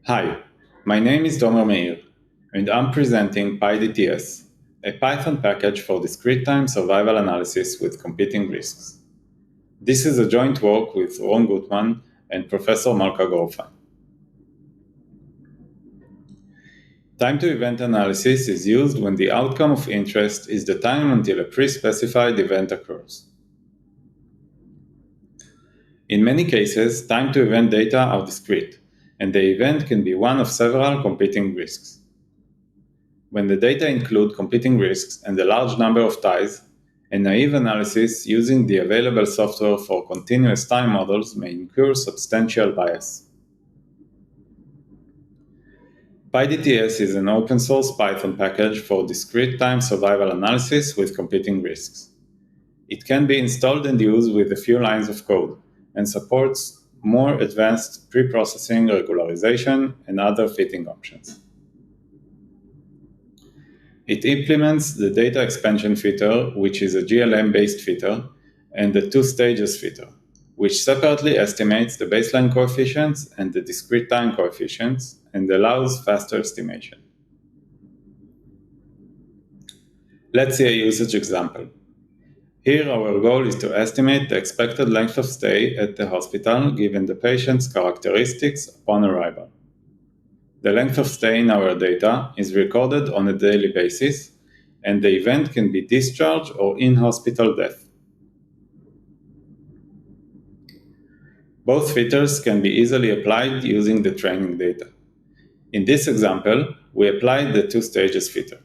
Hi, my name is Domer Meir, and I'm presenting PyDTS, a Python package for discrete time survival analysis with competing risks. This is a joint work with Ron Gutman and Professor Malka Gorfan. Time-to-event analysis is used when the outcome of interest is the time until a pre-specified event occurs. In many cases, time-to-event data are discrete, and the event can be one of several competing risks. When the data include competing risks and a large number of ties, a naive analysis using the available software for continuous time models may incur substantial bias. PyDTS is an open-source Python package for discrete time survival analysis with competing risks. It can be installed and used with a few lines of code and supports more advanced pre-processing, regularization, and other fitting options. It implements the data expansion filter, which is a GLM-based filter, and the two-stages filter, which separately estimates the baseline coefficients and the discrete time coefficients and allows faster estimation. Let's see a usage example. Here our goal is to estimate the expected length of stay at the hospital given the patient's characteristics upon arrival. The length of stay in our data is recorded on a daily basis, and the event can be discharge or in-hospital death. Both filters can be easily applied using the training data. In this example, we applied the two-stages filter.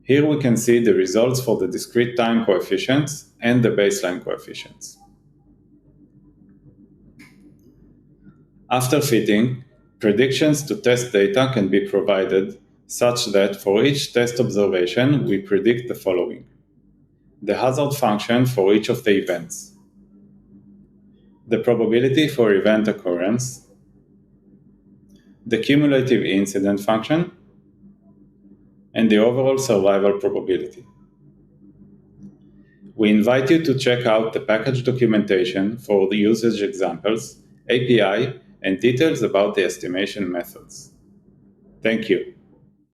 Here we can see the results for the discrete time coefficients and the baseline coefficients. After fitting, predictions to test data can be provided such that for each test observation we predict the following: the hazard function for each of the events, the probability for event occurrence, the cumulative incident function, and the overall survival probability. We invite you to check out the package documentation for the usage examples, API, and details about the estimation methods. Thank you.